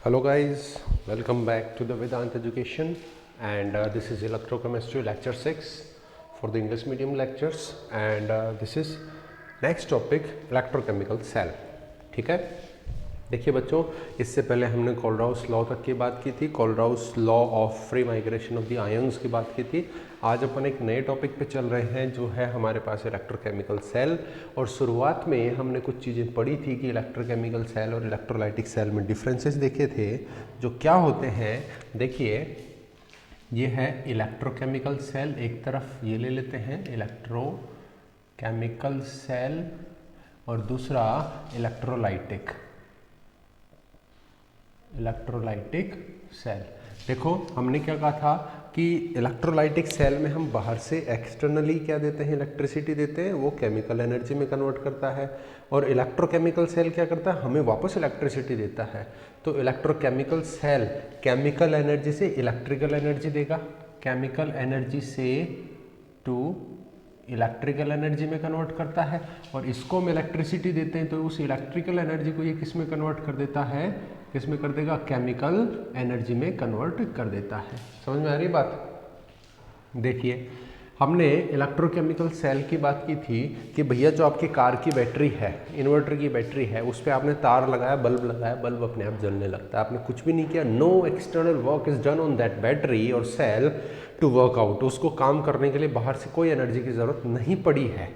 Hello guys, welcome back to the Vedant Education and this is Electrochemistry lecture 6 for the English medium lectures and this is next topic electrochemical cell. ठीक है, देखिए बच्चों, इससे पहले हमने Kohlrausch law तक की बात की थी, Kohlrausch law of free migration of the ions की बात की थी। आज अपन एक नए टॉपिक पे चल रहे हैं जो है हमारे पास इलेक्ट्रोकेमिकल सेल। और शुरुआत में हमने कुछ चीज़ें पढ़ी थी कि इलेक्ट्रोकेमिकल सेल और इलेक्ट्रोलाइटिक सेल में डिफरेंसेस देखे थे जो क्या होते हैं। देखिए, ये है इलेक्ट्रोकेमिकल सेल, एक तरफ ये ले लेते हैं इलेक्ट्रोकेमिकल सेल और दूसरा इलेक्ट्रोलाइटिक सेल। देखो, हमने क्या कहा था कि इलेक्ट्रोलाइटिक सेल में हम बाहर से एक्सटर्नली क्या देते हैं, इलेक्ट्रिसिटी देते हैं, वो केमिकल एनर्जी में कन्वर्ट करता है। और इलेक्ट्रोकेमिकल सेल क्या करता है, हमें वापस इलेक्ट्रिसिटी देता है। तो इलेक्ट्रोकेमिकल सेल केमिकल एनर्जी से इलेक्ट्रिकल एनर्जी देगा, केमिकल एनर्जी से टू इलेक्ट्रिकल एनर्जी में कन्वर्ट करता है। और इसको हम इलेक्ट्रिसिटी देते हैं तो उस इलेक्ट्रिकल एनर्जी को ये किस में कन्वर्ट कर देता है, किस में कर देगा, केमिकल एनर्जी में कन्वर्ट कर देता है। समझ में आ रही बात? देखिए, हमने इलेक्ट्रोकेमिकल सेल की बात की थी कि भैया जो आपकी कार की बैटरी है, इन्वर्टर की बैटरी है, उस पर आपने तार लगाया, बल्ब लगाया, बल्ब अपने आप जलने लगता है। आपने कुछ भी नहीं किया, no external work is done on that battery और सेल टू वर्क आउट। उसको काम करने के लिए बाहर से कोई एनर्जी की ज़रूरत नहीं पड़ी है।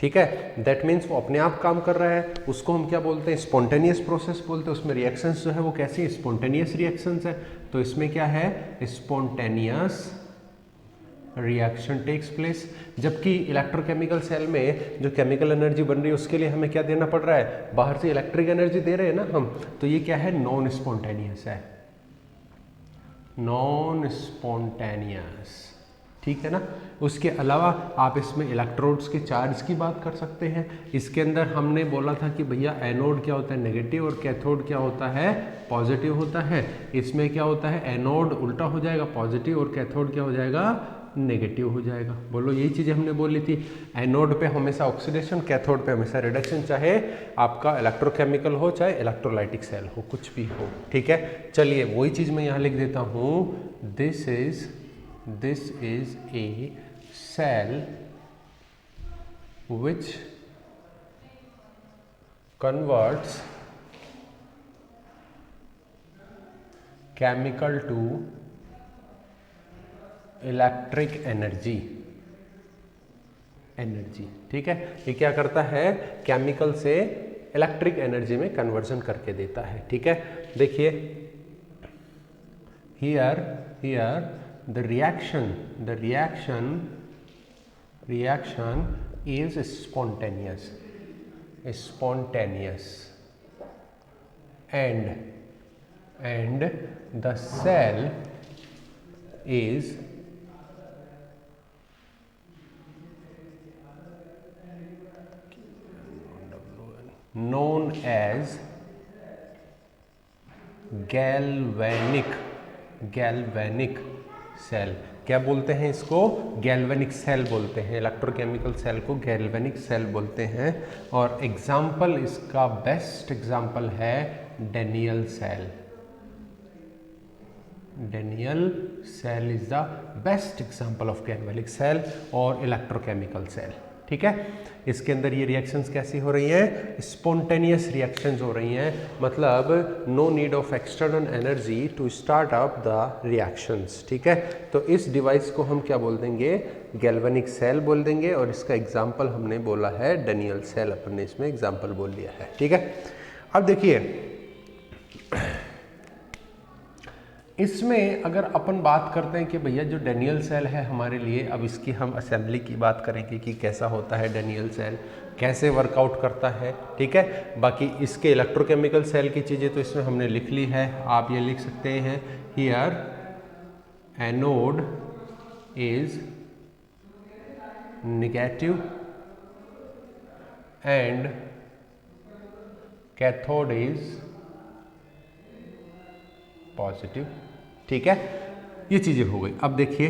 ठीक है, दैट मीन्स वो अपने आप काम कर रहा है। उसको हम क्या बोलते हैं, स्पॉन्टेनियस प्रोसेस बोलते हैं। उसमें रिएक्शंस जो है वो कैसी, स्पॉन्टेनियस रिएक्शंस है। तो इसमें क्या है, स्पॉन्टेनियस रिएक्शन टेक्स प्लेस। जबकि इलेक्ट्रोकेमिकल सेल में जो केमिकल एनर्जी बन रही है उसके लिए हमें क्या देना पड़ रहा है, बाहर से इलेक्ट्रिक एनर्जी दे रहे हैं ना हम। तो ये क्या है, नॉन स्पॉन्टेनियस है, नॉन स्पॉन्टेनियस। ठीक है ना। उसके अलावा आप इसमें इलेक्ट्रोड्स के चार्ज की बात कर सकते हैं। इसके अंदर हमने बोला था कि भैया एनोड क्या होता है, नेगेटिव, और कैथोड क्या होता है, पॉजिटिव होता है। इसमें क्या होता है, एनोड उल्टा हो जाएगा, पॉजिटिव, और कैथोड क्या हो जाएगा, नेगेटिव हो जाएगा। बोलो, यही चीज़ें हमने बोली थी। एनोड पे हमेशा ऑक्सीडेशन, कैथोड पे हमेशा रिडक्शन, चाहे आपका इलेक्ट्रोकेमिकल हो चाहे इलेक्ट्रोलाइटिक सेल हो, कुछ भी हो। ठीक है, चलिए वही चीज़ मैं यहाँ लिख देता हूँ। This is a cell which converts chemical to electric energy। ठीक है, ये क्या करता है, केमिकल से इलेक्ट्रिक एनर्जी में कन्वर्जन करके देता है। ठीक है, देखिए here the reaction is spontaneous and the cell is known as galvanic cell. क्या बोलते हैं इसको, गैल्वेनिक सेल बोलते हैं। इलेक्ट्रोकेमिकल सेल को गैल्वेनिक सेल बोलते हैं। और एग्जाम्पल, इसका बेस्ट एग्जाम्पल है Daniell cell. Daniell cell is the best example of galvanic cell और इलेक्ट्रोकेमिकल सेल। ठीक है, इसके अंदर ये रिएक्शंस कैसी हो रही हैं, स्पॉन्टेनियस रिएक्शंस हो रही हैं। मतलब no need of external energy to start up the reactions. ठीक है, तो इस डिवाइस को हम क्या बोल देंगे, गैल्वेनिक सेल बोल देंगे। और इसका एग्जाम्पल हमने बोला है डेनियल सेल, अपन ने इसमें एग्जाम्पल बोल लिया है। ठीक है, अब देखिए, इसमें अगर अपन बात करते हैं कि भैया जो डेनियल सेल है हमारे लिए, अब इसकी हम असेंबली की बात करेंगे कि कैसा होता है डेनियल सेल, कैसे वर्कआउट करता है। ठीक है, बाकी इसके इलेक्ट्रोकेमिकल सेल की चीज़ें तो इसमें हमने लिख ली है। आप ये लिख सकते हैं, here anode is negative and cathode is positive. ठीक है, ये चीज़ें हो गई। अब देखिए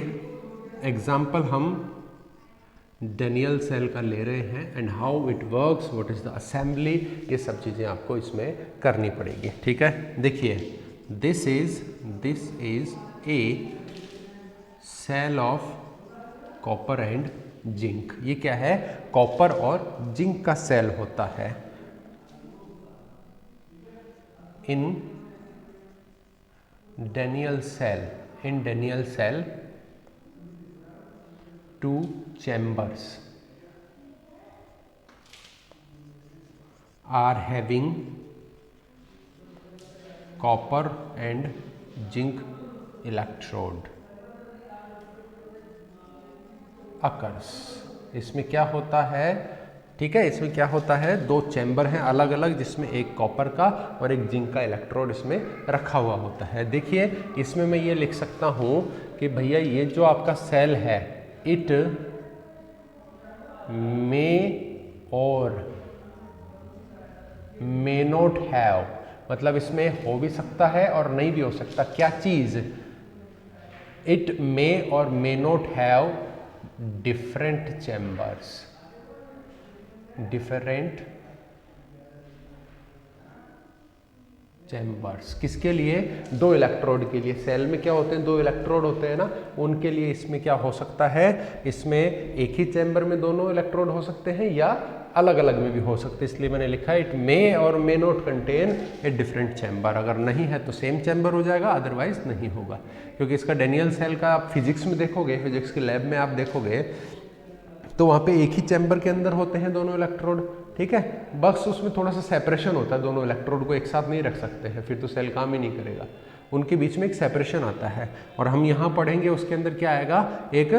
एग्जाम्पल हम डेनियल सेल का ले रहे हैं and how it works, what is the assembly, ये सब चीज़ें आपको इसमें करनी पड़ेगी। ठीक है, देखिए this is a cell of copper and zinc. ये क्या है? कॉपर और जिंक का सेल होता है। इन Daniell cell, two chambers are having copper and zinc electrode occurs। इसमें क्या होता है? ठीक है, इसमें क्या होता है? दो चैम्बर हैं अलग अलग, जिसमें एक कॉपर का और एक जिंक का इलेक्ट्रोड इसमें रखा हुआ होता है। देखिए इसमें मैं ये लिख सकता हूं कि भैया ये जो आपका सेल है, इट मे और मे नॉट हैव, मतलब इसमें हो भी सकता है और नहीं भी हो सकता। क्या चीज? इट मे और may not have different chambers, different chambers. किसके लिए? दो इलेक्ट्रोड के लिए। सेल में क्या होते हैं? दो इलेक्ट्रोड होते हैं ना, उनके लिए इसमें क्या हो सकता है? इसमें एक ही चैम्बर में दोनों इलेक्ट्रोड हो सकते हैं या अलग अलग में भी हो सकते हैं। इसलिए मैंने लिखा है इट मे और may not contain a different chamber. अगर नहीं है तो सेम चैम्बर हो जाएगा, अदरवाइज नहीं होगा। क्योंकि इसका डेनियल सेल का आप फिजिक्स में देखोगे, फिजिक्स के लैब में आप देखोगे तो वहाँ पे एक ही चैम्बर के अंदर होते हैं दोनों इलेक्ट्रोड। ठीक है, बस उसमें थोड़ा सा सेपरेशन होता है, दोनों इलेक्ट्रोड को एक साथ नहीं रख सकते हैं, फिर तो सेल काम ही नहीं करेगा। उनके बीच में एक सेपरेशन आता है और हम यहाँ पढ़ेंगे उसके अंदर क्या आएगा, एक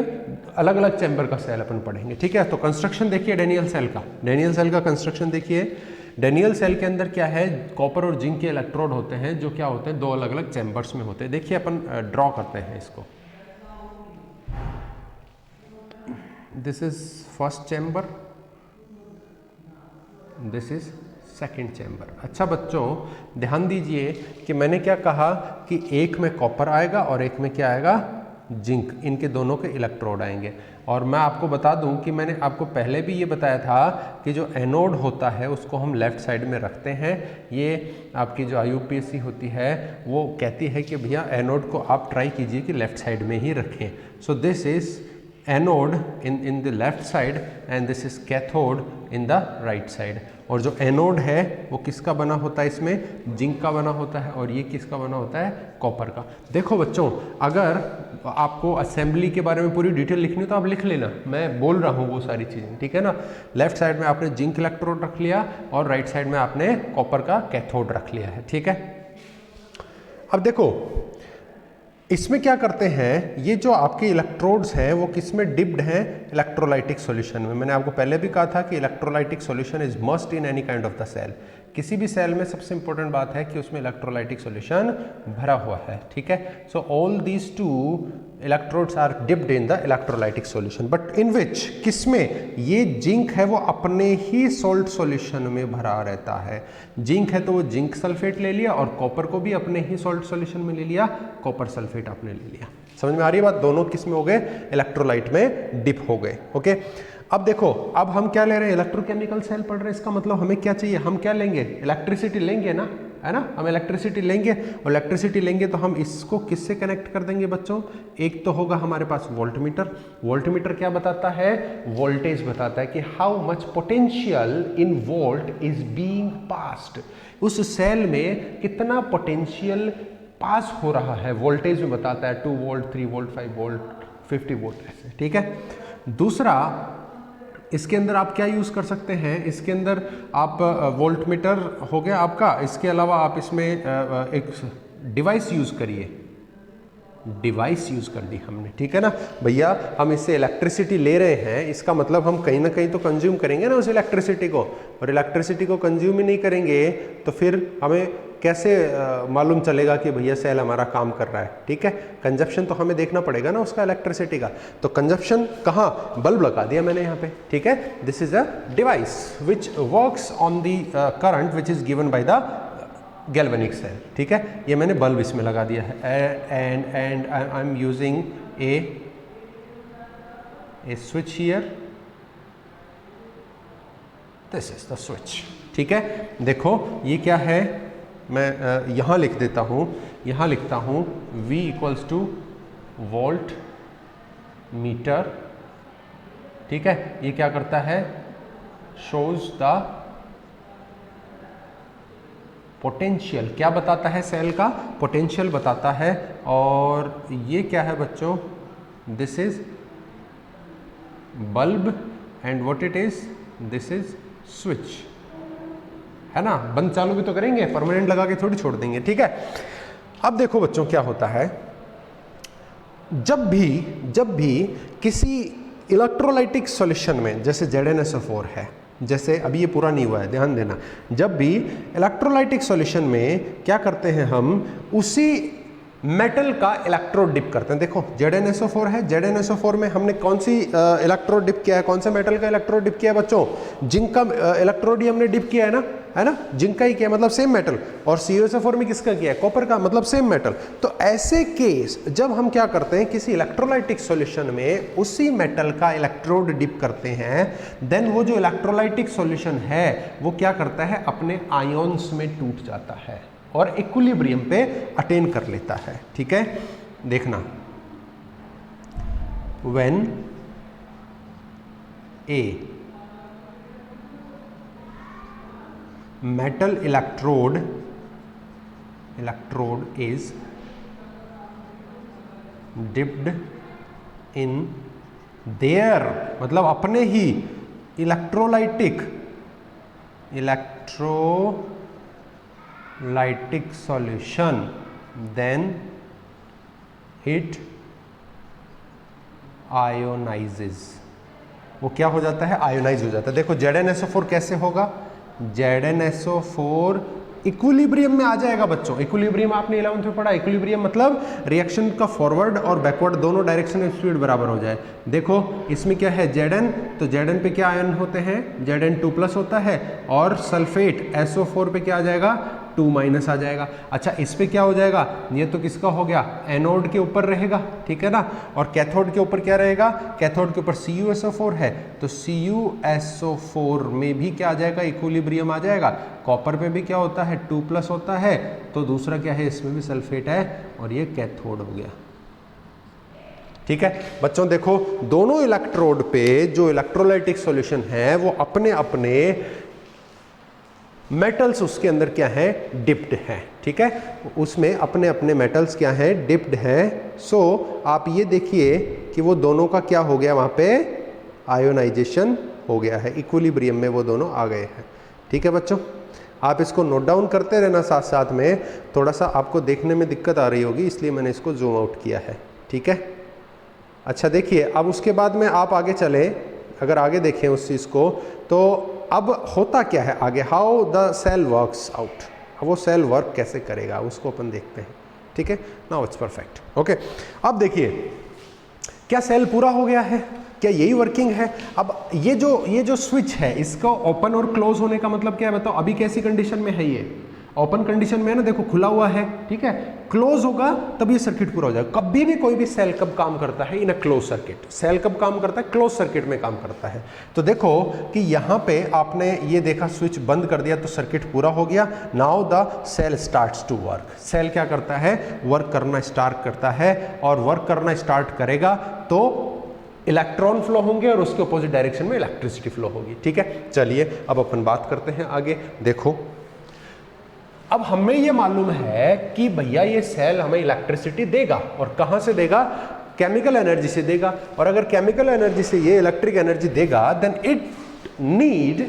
अलग अलग चैम्बर का सेल अपन पढ़ेंगे। ठीक है, तो कंस्ट्रक्शन देखिए डेनियल सेल का। डेनियल सेल का कंस्ट्रक्शन देखिए। डेनियल सेल के अंदर क्या है? कॉपर और जिंक के इलेक्ट्रोड होते हैं जो क्या होते हैं? दो अलग अलग चैम्बर्स में होते हैं। देखिए अपन ड्रॉ करते हैं इसको। This is first chamber, this is second chamber. अच्छा बच्चों ध्यान दीजिए कि मैंने क्या कहा कि एक में कॉपर आएगा और एक में क्या आएगा? जिंक। इनके दोनों के इलेक्ट्रोड आएंगे। और मैं आपको बता दूं कि मैंने आपको पहले भी ये बताया था कि जो एनोड होता है उसको हम लेफ्ट साइड में रखते हैं। ये आपकी जो IUPAC होती है वो कहती है कि भैया एनोड को आप ट्राई कीजिए कि लेफ्ट साइड में ही रखें। सो this is anode in the left side and this is cathode in the right side। और जो एनोड है वो किसका बना होता है? इसमें जिंक का बना होता है और ये किसका बना होता है? कॉपर का। देखो बच्चों अगर आपको असेंबली के बारे में पूरी डिटेल लिखनी हो तो आप लिख लेना, मैं बोल रहा हूँ वो सारी चीज़ें। ठीक है ना, लेफ्ट साइड में आपने जिंक इलेक्ट्रोड रख लिया और राइट साइड में आपने कॉपर का कैथोड रख लिया है। ठीक है, अब देखो इसमें क्या करते हैं, ये जो आपके इलेक्ट्रोड्स हैं वो किस में डिप्ड हैं? इलेक्ट्रोलाइटिक सॉल्यूशन में। मैंने आपको पहले भी कहा था कि electrolytic solution is must in any kind of the cell. किसी भी सेल में सबसे इंपॉर्टेंट बात है कि उसमें इलेक्ट्रोलाइटिक सॉल्यूशन भरा हुआ है। ठीक है, so all these two electrodes are dipped in the electrolytic solution, but in which, किसमें? ये जिंक है वो अपने ही सॉल्ट सॉल्यूशन में भरा रहता है। जिंक है तो वो जिंक सल्फेट ले लिया और कॉपर को भी अपने ही सॉल्ट सॉल्यूशन में ले लिया, कॉपर सल्फेट आपने ले लिया। समझ में आ रही है बात? दोनों किस में हो गए? इलेक्ट्रोलाइट में डिप हो गए। ओके, अब देखो अब हम क्या ले रहे हैं? इलेक्ट्रोकेमिकल सेल पढ़ रहे हैं। इसका मतलब हमें क्या चाहिए? हम क्या लेंगे? इलेक्ट्रिसिटी लेंगे ना, है ना? हम इलेक्ट्रिसिटी लेंगे और इलेक्ट्रिसिटी लेंगे तो हम इसको किससे कनेक्ट कर देंगे बच्चों? एक तो होगा हमारे पास वोल्टमीटर। वोल्टमीटर क्या बताता है? वोल्टेज बताता है कि how much potential in volt is being passed. उस सेल में कितना पोटेंशियल पास हो रहा है, वोल्टेज में बताता है। 2 वोल्ट, 3 वोल्ट, 5 वोल्ट, 50 वोल्ट ऐसे। ठीक है, दूसरा इसके अंदर आप क्या यूज़ कर सकते हैं? इसके अंदर आप वोल्टमीटर हो गया आपका, इसके अलावा आप इसमें एक डिवाइस यूज़ करिए। डिवाइस यूज़ कर दी हमने। ठीक है ना भैया, हम इससे इलेक्ट्रिसिटी ले रहे हैं, इसका मतलब हम कहीं ना कहीं तो कंज्यूम करेंगे ना उस इलेक्ट्रिसिटी को, और इलेक्ट्रिसिटी को कंज्यूम ही नहीं करेंगे तो फिर हमें कैसे मालूम चलेगा कि भैया सेल हमारा काम कर रहा है? ठीक है, कंजप्शन तो हमें देखना पड़ेगा ना उसका इलेक्ट्रिसिटी का। तो कंजप्शन कहाँ? बल्ब लगा दिया मैंने यहाँ पे। ठीक है, this is a device which works on the current which is given by the galvanic cell. ठीक है, ये मैंने बल्ब इसमें लगा दिया है and I am using a switch here, this is the switch. ठीक है, देखो ये क्या है? मैं यहाँ लिख देता हूँ, यहाँ लिखता हूँ V equals two volt meter, ठीक है। ये क्या करता है, शोज द पोटेंशियल, क्या बताता है, सेल का पोटेंशियल बताता है। और ये क्या है बच्चों, this is bulb and what it is, this is switch, है ना। बंद चालू भी तो करेंगे, परमानेंट लगा के थोड़ी छोड़ देंगे, ठीक है। अब देखो बच्चों क्या होता है, जब भी किसी इलेक्ट्रोलाइटिक सॉल्यूशन में, जैसे ZnSO4 है, जैसे अभी ये पूरा नहीं हुआ है, ध्यान देना, जब भी इलेक्ट्रोलाइटिक सॉल्यूशन में क्या करते हैं हम, उसी मेटल का इलेक्ट्रोड डिप करते हैं। देखो ZnSO4 है, ZnSO4 में हमने कौन सी इलेक्ट्रोड डिप किया है, कौन से मेटल का इलेक्ट्रोड डिप किया है बच्चों, जिंक का इलेक्ट्रोड ही हमने डिप किया है ना, जिंक का ही किया, मतलब सेम मेटल। और CuSO4 में किसका किया है, कॉपर का, मतलब सेम मेटल। तो ऐसे केस जब हम क्या करते हैं, किसी इलेक्ट्रोलाइटिक सॉल्यूशन में उसी मेटल का इलेक्ट्रोड डिप करते हैं, देन वो जो इलेक्ट्रोलाइटिक सॉल्यूशन है वो क्या करता है, अपने आयोन्स में टूट जाता है और इक्विलिब्रियम पे अटेन कर लेता है, ठीक है। देखना, when A metal electrode is dipped in their, मतलब अपने ही electrolytic solution, then it ionises, वो क्या हो जाता है, आयोनाइज हो जाता है। देखो ZnSO4 कैसे होगा, ZnSO4 इक्विलिब्रियम में आ जाएगा बच्चों। इक्विलिब्रियम आपने 11th में पढ़ा, इक्विलिब्रियम मतलब रिएक्शन का फॉरवर्ड और बैकवर्ड दोनों डायरेक्शन में स्पीड बराबर हो जाए। देखो इसमें क्या है, Zn, तो Zn पे क्या आयन होते हैं, Zn2+ होता है, और सल्फेट SO4 पे क्या आ जाएगा, 2- आ जाएगा। अच्छा इस पे क्या हो जाएगा, ये तो किसका हो गया, एनोड के ऊपर रहेगा, ठीक है ना। और कैथोड के ऊपर क्या रहेगा, कैथोड के ऊपर CuSO4 है, तो CuSO4 में भी क्या आ जाएगा, इक्विलिब्रियम आ जाएगा। कॉपर पे भी क्या होता है, 2+ होता है, तो दूसरा क्या है, इसमें भी सल्फेट है और ये कैथोड हो गया, ठीक है। बच्चों देखो दोनों इलेक्ट्रोड पे जो इलेक्ट्रोलाइटिक सॉल्यूशन है वो अपने अपने मेटल्स उसके अंदर क्या है, डिप्ड है, ठीक है। उसमें अपने अपने मेटल्स क्या है, डिप्ड है। सो आप ये देखिए कि वो दोनों का क्या हो गया, वहां पे आयोनाइजेशन हो गया है, इक्विलिब्रियम में वो दोनों आ गए हैं, ठीक है बच्चों। आप इसको नोट डाउन करते रहना साथ साथ में, थोड़ा सा आपको देखने में दिक्कत आ रही होगी इसलिए मैंने इसको जूम आउट किया है, ठीक है। अच्छा देखिए अब उसके बाद में आप आगे चले, अगर आगे देखें उस चीज़ को, तो अब होता क्या है आगे, how the cell works out, वो सेल वर्क कैसे करेगा उसको अपन देखते हैं, ठीक है। Now it's perfect, okay. अब देखिए क्या सेल पूरा हो गया है, क्या यही वर्किंग है। अब ये जो स्विच है इसका ओपन और क्लोज होने का मतलब क्या है बताओ, अभी कैसी कंडीशन में है, ये ओपन कंडीशन में है ना, देखो खुला हुआ है, ठीक है। क्लोज होगा तब ये सर्किट पूरा हो जाएगा। कभी भी कोई भी सेल कब काम करता है, इन अ क्लोज सर्किट, सेल कब काम करता है, क्लोज सर्किट में काम करता है। तो देखो कि यहाँ पे आपने ये देखा स्विच बंद कर दिया तो सर्किट पूरा हो गया। Now the cell starts to work, cell क्या करता है, वर्क करना स्टार्ट करता है, और वर्क करना स्टार्ट करेगा तो इलेक्ट्रॉन फ्लो होंगे और उसके अपोजिट डायरेक्शन में इलेक्ट्रिसिटी फ्लो होगी, ठीक है। चलिए अब अपन बात करते हैं आगे। देखो अब हमें ये मालूम है कि भैया ये सेल हमें इलेक्ट्रिसिटी देगा, और कहां से देगा, केमिकल एनर्जी से देगा। और अगर केमिकल एनर्जी से ये इलेक्ट्रिक एनर्जी देगा, then it need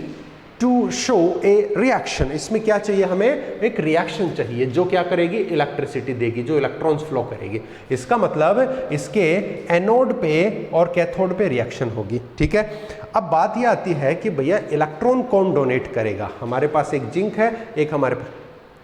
to show a reaction. इसमें क्या चाहिए, हमें एक रिएक्शन चाहिए जो क्या करेगी, इलेक्ट्रिसिटी देगी, जो इलेक्ट्रॉन्स फ्लो करेगी। इसका मतलब इसके एनोड पे और कैथोड पे रिएक्शन होगी, ठीक है। अब बात यह आती है कि भैया इलेक्ट्रॉन कौन डोनेट करेगा। हमारे पास एक जिंक है, एक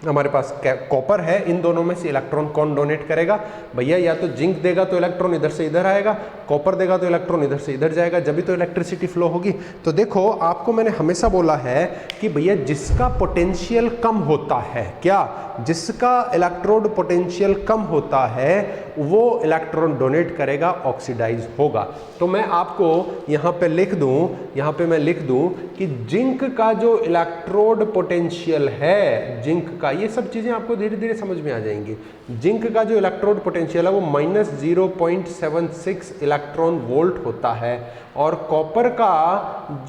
हमारे पास कॉपर है, इन दोनों में से इलेक्ट्रॉन कौन डोनेट करेगा। भैया या तो जिंक देगा तो इलेक्ट्रॉन इधर से इधर आएगा, कॉपर देगा तो इलेक्ट्रॉन इधर से इधर जाएगा, जब भी तो इलेक्ट्रिसिटी फ्लो होगी। तो देखो आपको मैंने हमेशा बोला है कि भैया जिसका पोटेंशियल कम होता है, क्या, जिसका इलेक्ट्रोड पोटेंशियल कम होता है वो इलेक्ट्रॉन डोनेट करेगा, ऑक्सीडाइज होगा। तो मैं आपको यहाँ पे लिख दूं कि जिंक का जो इलेक्ट्रोड पोटेंशियल है, जिंक का ये सब चीज़ें आपको धीरे धीरे समझ में आ जाएंगी। जिंक का जो इलेक्ट्रोड पोटेंशियल है वो -0.76 इलेक्ट्रॉन वोल्ट होता है और कॉपर का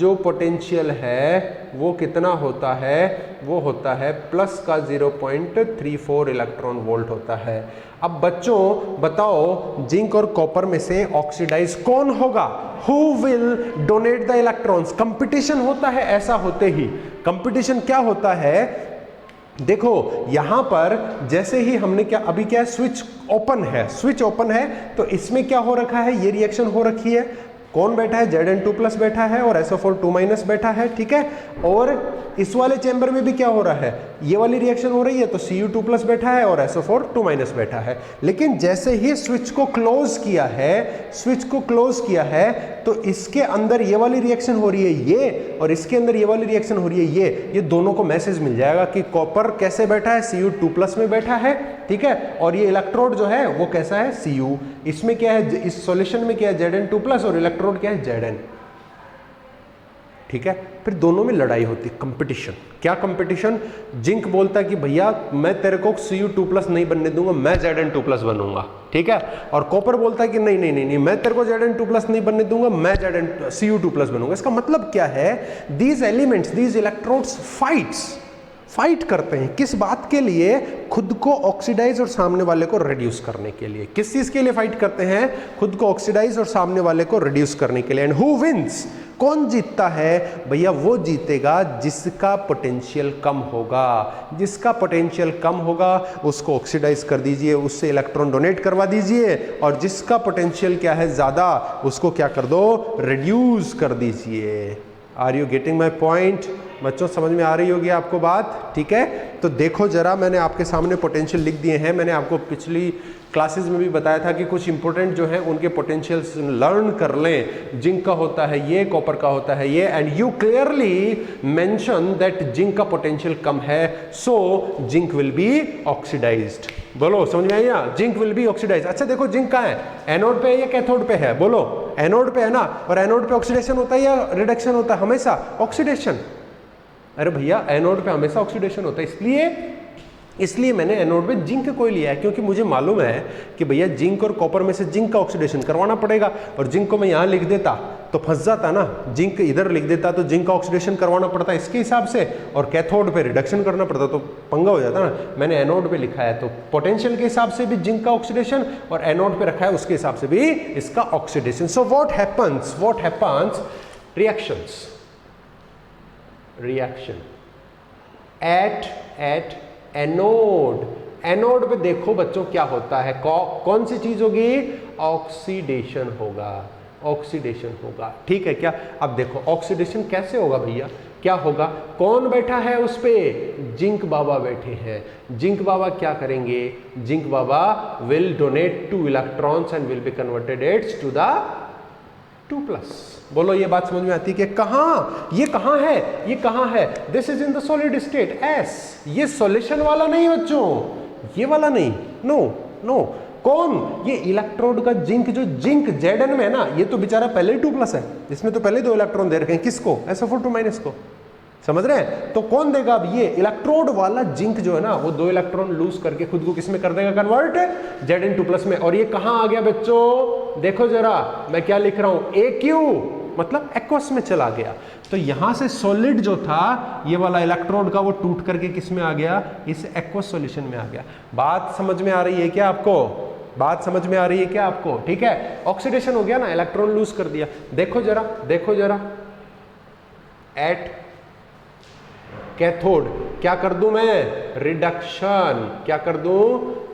जो पोटेंशियल है वो कितना होता है, वो होता है प्लस का 0.34 इलेक्ट्रॉन वोल्ट होता है। अब बच्चों बताओ जिंक और कॉपर में से ऑक्सीडाइज कौन होगा? Who will donate the electrons? Competition होता है ऐसा होते ही। कंपटीशन क्या होता है, देखो यहां पर जैसे ही हमने क्या, अभी क्या है, स्विच ओपन है, स्विच ओपन है तो इसमें क्या हो रखा है, ये रिएक्शन हो रखी है। कौन बैठा है? Zn2+ बैठा है और SO4 बैठा है, ठीक है। और इस वाले चेंबर में भी क्या हो रहा है, ये वाली रिएक्शन हो रही है तो Cu2+ बैठा है और SO4 बैठा है। लेकिन जैसे ही स्विच को क्लोज किया है, स्विच को क्लोज किया है तो इसके अंदर ये वाली रिएक्शन हो रही है ये, और इसके अंदर ये वाली रिएक्शन हो रही है ये दोनों को मैसेज मिल जाएगा कि कॉपर कैसे बैठा है, Cu2+ में बैठा है, ठीक है। और ये इलेक्ट्रोड जो है वो कैसा है, Cu। इसमें क्या है, इस सॉल्यूशन में क्या है, Zn2+ और इलेक्ट्रोड क्या है, Zn, ठीक है। फिर दोनों में लड़ाई होती है, कंपटीशन। क्या कंपटीशन? जिंक बोलता है कि भैया मैं तेरे को Cu2+ नहीं बनने दूंगा, मैं Zn2+ बनूंगा, ठीक है। और कॉपर बोलता है कि नहीं नहीं नहीं नहीं, मैं तेरे को Zn2+ नहीं बनने दूंगा, मैं Cu2+ बनूंगा। इसका मतलब क्या है, these elements, these electrodes fight करते हैं। किस बात के लिए? खुद को ऑक्सीडाइज और सामने वाले को रिड्यूस करने के लिए। किस चीज के लिए फाइट करते हैं? खुद को ऑक्सीडाइज और सामने वाले को रिड्यूस करने के लिए। And who wins? कौन जीतता है भैया? वो जीतेगा जिसका पोटेंशियल कम होगा। जिसका पोटेंशियल कम होगा उसको ऑक्सीडाइज कर दीजिए, उससे इलेक्ट्रॉन डोनेट करवा दीजिए, और जिसका पोटेंशियल क्या है ज्यादा, उसको क्या कर दो, रिड्यूस कर दीजिए। Are you getting my point? बच्चों समझ में आ रही होगी आपको बात, ठीक है। तो देखो जरा, मैंने आपके सामने पोटेंशियल लिख दिए हैं। मैंने आपको पिछली क्लासेस में भी बताया था कि कुछ इंपॉर्टेंट जो है उनके पोटेंशियल्स लर्न कर लें। जिंक का होता है ये, कॉपर का होता है ये, and you clearly mention that zinc का पोटेंशियल कम है, so zinc will be oxidized. बोलो समझ में आया? Zinc will be oxidized. अच्छा देखो जिंक कहाँ है, एनोड पे है या कैथोड पे है? बोलो, एनोड पे है ना। और एनोड पे ऑक्सीडेशन होता है या रिडक्शन होता है? हमेशा ऑक्सीडेशन। अरे भैया एनोड पे हमेशा ऑक्सीडेशन होता है, इसलिए मैंने एनोड में जिंक को लिया है, क्योंकि मुझे मालूम है कि भैया जिंक और कॉपर में से जिंक का ऑक्सीडेशन करवाना पड़ेगा। और जिंक को मैं यहाँ लिख देता तो फंस जाता ना, जिंक इधर लिख देता तो जिंक का ऑक्सीडेशन करवाना पड़ता इसके हिसाब से, और कैथोड पे रिडक्शन करना पड़ता तो पंगा हो जाता ना। मैंने एनोड पे लिखा है तो पोटेंशियल के हिसाब से भी जिंक का ऑक्सीडेशन, और एनोड पे रखा है उसके हिसाब से भी इसका oxidation. So what happens, reaction at anode पे देखो बच्चों क्या होता है, कौन सी चीज होगी, ऑक्सीडेशन होगा, ठीक है क्या। अब देखो ऑक्सीडेशन कैसे होगा भैया, क्या होगा, कौन बैठा है उस पे, जिंक बाबा बैठे हैं। जिंक बाबा क्या करेंगे, जिंक बाबा will donate 2 electrons and will be converted its to the 2+। बोलो ये बात समझ में आती है कि ये कहाँ है, this is in the solid state S। ये सॉल्यूशन वाला नहीं बच्चों, ये वाला नहीं, नो। कौन? ये इलेक्ट्रोड का जिंक, जो जिंक Zn में है ना, ये तो बेचारा पहले ही 2+ है, इसमें तो पहले 2 इलेक्ट्रॉन दे रखे हैं। किसको? SO4 को, समझ रहे हैं। तो कौन देगा अब, ये इलेक्ट्रोड वाला जिंक जो है ना, वो 2 इलेक्ट्रॉन लूज करके खुद को किसमें कर देगा, कन्वर्ट Zn2+ में। और ये कहां आ गया बच्चों, देखो जरा मैं क्या लिख रहा हूं, AQ, मतलब एक्वस में चला गया। तो यहां से सॉलिड जो था ये वाला इलेक्ट्रोड का, वो टूट करके किस में आ गया, इस एक्वस सॉल्यूशन में आ गया। बात समझ में आ रही है क्या आपको? ठीक है, ऑक्सीडेशन हो गया ना, इलेक्ट्रॉन लूज कर दिया। देखो जरा एट कैथोड क्या कर दूं मैं,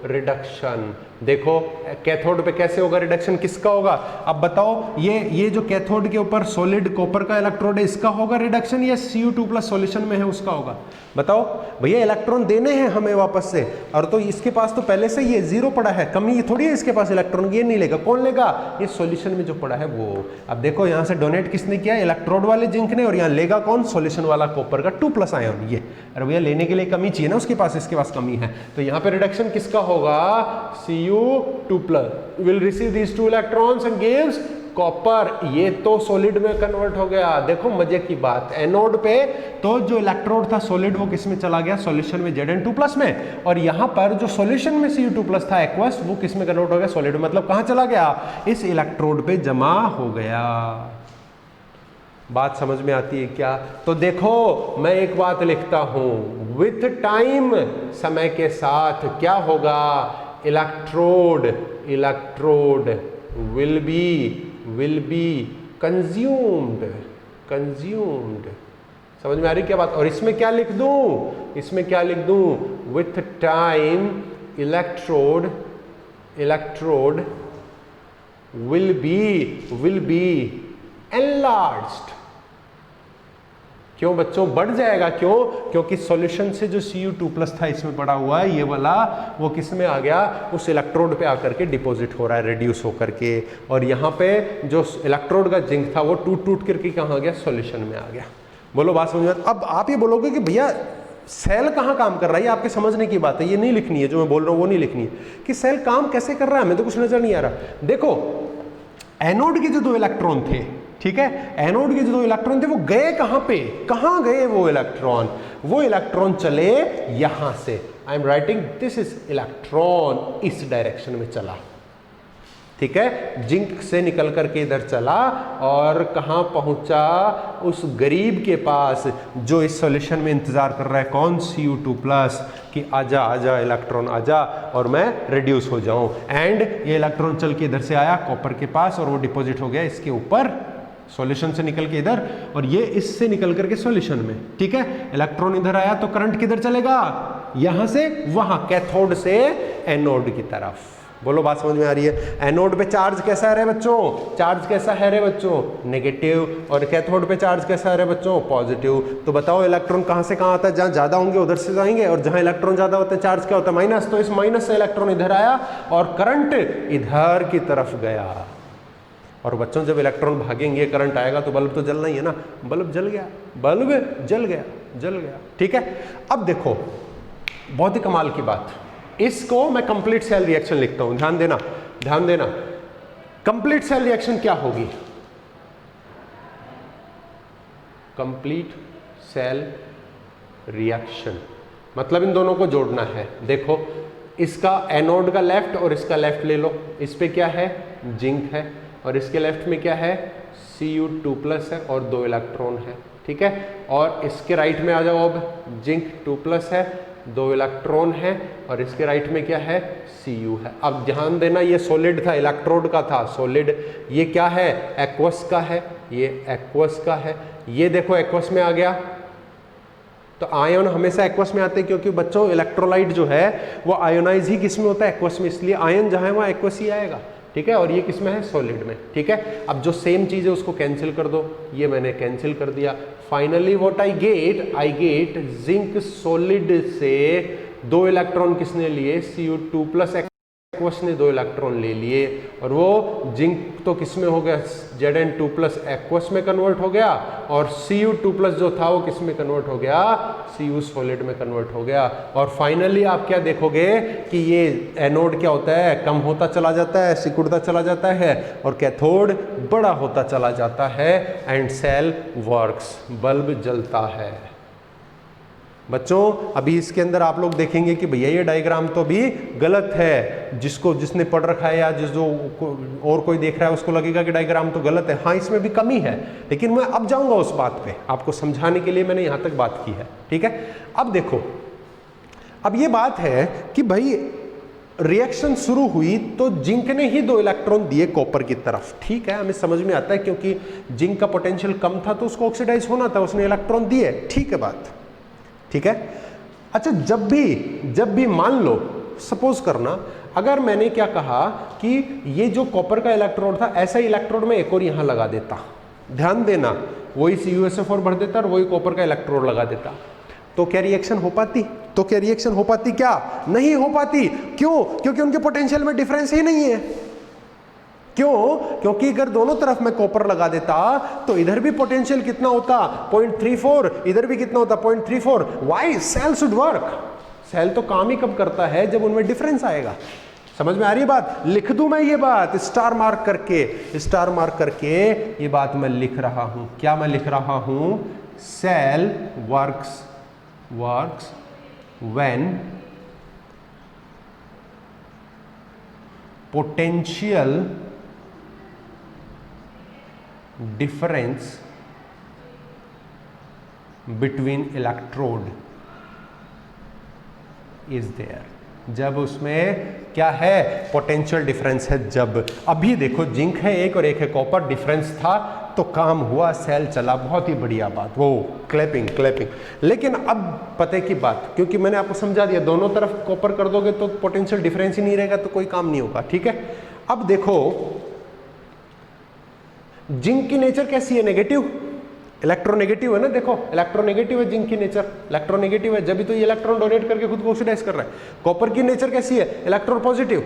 रिडक्शन। देखो कैथोड पे कैसे होगा रिडक्शन, किसका होगा? अब बताओ, ये जो कैथोड के ऊपर सॉलिड कॉपर का इलेक्ट्रोड है, इसका होगा रिडक्शन या Cu2+ सॉल्यूशन में है उसका होगा? बताओ भैया, इलेक्ट्रॉन देने हैं हमें वापस से, और तो इसके पास तो पहले से ये 0 पड़ा है, कमी थोड़ी है इसके पास इलेक्ट्रॉन, ये नहीं लेगा। कौन लेगा? ये सॉल्यूशन में जो पड़ा है वो। अब देखो यहाँ से डोनेट किसने किया, इलेक्ट्रोड वाले जिंक ने, और यहाँ लेगा कौन, सॉल्यूशन वाला कॉपर का 2+ आयन। ये अरे भैया लेने के लिए कमी चाहिए ना उसके पास, इसके पास कमी है, तो यहाँ पे रिडक्शन किसका होगा, Cu2+ will receive these 2 electrons and gives copper, ये तो सॉलिड में कन्वर्ट हो गया। देखो मजे की बात, एनोड पे तो जो इलेक्ट्रोड था सॉलिड वो किस में चला गया, सॉल्यूशन में Zn2+ में, और यहाँ पर जो सॉल्यूशन में Cu2+ था एक्वस, वो किस में कन्वर्ट हो गया, सॉलिड में। मतलब कहाँ चला गया, इस इलेक्ट्रोड पे जमा हो गया। बात समझ में आती है क्या? तो देखो मैं एक बात लिखता हूं, विथ टाइम, समय के साथ क्या होगा, इलेक्ट्रोड विल बी कंज्यूम्ड। समझ में आ रही क्या बात? और इसमें क्या लिख दूं, with time electrode will be enlarged. क्यों बच्चों, बढ़ जाएगा, क्यों? क्योंकि सॉल्यूशन से जो Cu2+ था इसमें पड़ा हुआ है, ये वाला वो किस में आ गया, उस इलेक्ट्रोड पे आकर के डिपॉजिट हो रहा है, रिड्यूस होकर के, और यहाँ पे जो इलेक्ट्रोड का जिंक था वो टूट करके कहाँ आ गया, सॉल्यूशन में आ गया। बोलो बात समझ में? अब आप ये बोलोगे कि भैया सेल कहाँ काम कर रहा है, ये आपके समझने की बात है, ये नहीं लिखनी है, जो मैं बोल रहा हूँ वो नहीं लिखनी है कि सेल काम कैसे कर रहा है, हमें तो कुछ नजर नहीं आ रहा। देखो एनोड के जो 2 इलेक्ट्रॉन थे, ठीक है, एनोड के जो 2 इलेक्ट्रॉन थे वो गए कहां पे, कहां गए वो इलेक्ट्रॉन चले यहां से। I am writing this is electron, इस डायरेक्शन में चला, ठीक है, जिंक से निकल करके इधर चला और कहां पहुंचा, उस गरीब के पास जो इस सॉल्यूशन में इंतजार कर रहा है, कौन, Cu2+, कि आजा आजा इलेक्ट्रॉन आजा और मैं रिड्यूस हो जाऊं। एंड ये इलेक्ट्रॉन चल के इधर से आया कॉपर के पास और वो डिपॉजिट हो गया इसके ऊपर, सॉल्यूशन से निकल के इधर, और ये इससे निकल करके सॉल्यूशन में, ठीक है। इलेक्ट्रॉन इधर आया तो करंट किधर चलेगा, यहां से वहां, कैथोड से एनोड की तरफ। बोलो बात समझ में आ रही है? एनोड पे चार्ज कैसा है रे बच्चों, चार्ज कैसा है रे बच्चों, नेगेटिव, और कैथोड पे चार्ज कैसा है रे बच्चों, पॉजिटिव। तो बताओ इलेक्ट्रॉन कहां से कहां आता है, जहां ज्यादा होंगे उधर से जाएंगे, और जहां इलेक्ट्रॉन ज्यादा होते हैं चार्ज क्या होता है, माइनस। तो इस माइनस से इलेक्ट्रॉन इधर आया और करंट इधर की तरफ गया। और बच्चों जब इलेक्ट्रॉन भागेंगे करंट आएगा तो बल्ब तो जलना ही है ना, बल्ब जल गया, ठीक है। अब देखो बहुत ही कमाल की बात, इसको मैं कंप्लीट सेल रिएक्शन लिखता हूं, ध्यान देना। कंप्लीट सेल रिएक्शन क्या होगी, कंप्लीट सेल रिएक्शन मतलब इन दोनों को जोड़ना है। देखो इसका एनोड का लेफ्ट और इसका लेफ्ट ले लो, इस पे क्या है, जिंक है, और इसके लेफ्ट में क्या है, Cu2+ है और 2 इलेक्ट्रॉन है, ठीक है। और इसके राइट में आ जाओ, अब जिंक 2+ है, 2 इलेक्ट्रॉन है, और इसके राइट में क्या है, Cu है। अब ध्यान देना, ये सॉलिड था, इलेक्ट्रोड का था सॉलिड, ये क्या है, एक्वस का है, ये एक्वस का है, ये देखो एक्वस में आ गया। तो आयन हमेशा एक्वस में आते हैं, क्योंकि बच्चों इलेक्ट्रोलाइट जो है वो आयोनाइज ही किस में होता है, एक्वस में, इसलिए आयन जहां है वहां एक्वस ही आएगा, ठीक है। और ये किस में है, सॉलिड में, ठीक है। अब जो सेम चीज है उसको कैंसिल कर दो, ये मैंने कैंसिल कर दिया। Finally what I get zinc solid से 2 इलेक्ट्रॉन किसने लिए, Cu2+, एक्वस ने 2 इलेक्ट्रॉन ले लिए, और वो जिंक तो किस में हो गया, Zn2+ एक्वस में कन्वर्ट हो गया, और Cu2+ जो था वो किस में कन्वर्ट हो गया, Cu सॉलिड में कन्वर्ट हो गया। और फाइनली आप क्या देखोगे कि ये एनोड क्या होता है, कम होता चला जाता है, सिकुड़ता चला जाता है, और कैथोड बड़ा होता चला जाता है, एंड सेल वर्क्स, बल्ब जलता है। बच्चों अभी इसके अंदर आप लोग देखेंगे कि भैया ये डायग्राम तो भी गलत है, जिसने पढ़ रखा है या जो और कोई देख रहा है उसको लगेगा कि डायग्राम तो गलत है। हाँ इसमें भी कमी है, लेकिन मैं अब जाऊंगा उस बात पे, आपको समझाने के लिए मैंने यहां तक बात की है, ठीक है। अब देखो, अब ये बात है कि भाई रिएक्शन शुरू हुई तो जिंक ने ही 2 इलेक्ट्रॉन दिए कॉपर की तरफ, ठीक है, हमें समझ में आता है, क्योंकि जिंक का पोटेंशियल कम था तो उसको ऑक्सीडाइज होना था, उसने इलेक्ट्रॉन दिए, ठीक है बात, ठीक है। अच्छा जब भी मान लो, सपोज करना, अगर मैंने क्या कहा कि ये जो कॉपर का इलेक्ट्रोड था, ऐसा ही इलेक्ट्रोड में एक और यहां लगा देता, ध्यान देना, वही CuSO4 भर देता और वही कॉपर का इलेक्ट्रोड लगा देता, तो क्या रिएक्शन हो पाती, क्या नहीं हो पाती। क्यों? क्योंकि उनके पोटेंशियल में डिफरेंस ही नहीं है। क्यों? क्योंकि अगर दोनों तरफ मैं कॉपर लगा देता तो इधर भी पोटेंशियल कितना होता, 0.34, इधर भी कितना होता, 0.34। Why? Cell should work, cell तो काम ही कब करता है, जब उनमें डिफरेंस आएगा। समझ में आ रही है बात? लिख दूं मैं ये बात स्टार मार्क करके ये बात मैं लिख रहा हूं। क्या मैं लिख रहा हूं? Cell works when potential difference between electrode is there. जब उसमें क्या है? पोटेंशियल डिफरेंस है। जब अभी देखो जिंक है एक और एक है कॉपर, डिफरेंस था तो काम हुआ, सेल चला, बहुत ही बढ़िया बात, वो क्लैपिंग। लेकिन अब पते की बात, क्योंकि मैंने आपको समझा दिया दोनों तरफ कॉपर कर दोगे तो पोटेंशियल डिफरेंस ही नहीं रहेगा तो कोई काम नहीं होगा, ठीक है। अब देखो जिंक की नेचर कैसी है? नेगेटिव, इलेक्ट्रोनेगेटिव है ना। देखो इलेक्ट्रोनेगेटिव है जिंक की नेचर, इलेक्ट्रोनेगेटिव है, जब तो ये इलेक्ट्रॉन डोनेट करके खुद को ऑक्सीडाइज कर रहा है। कॉपर की नेचर कैसी है? इलेक्ट्रॉन पॉजिटिव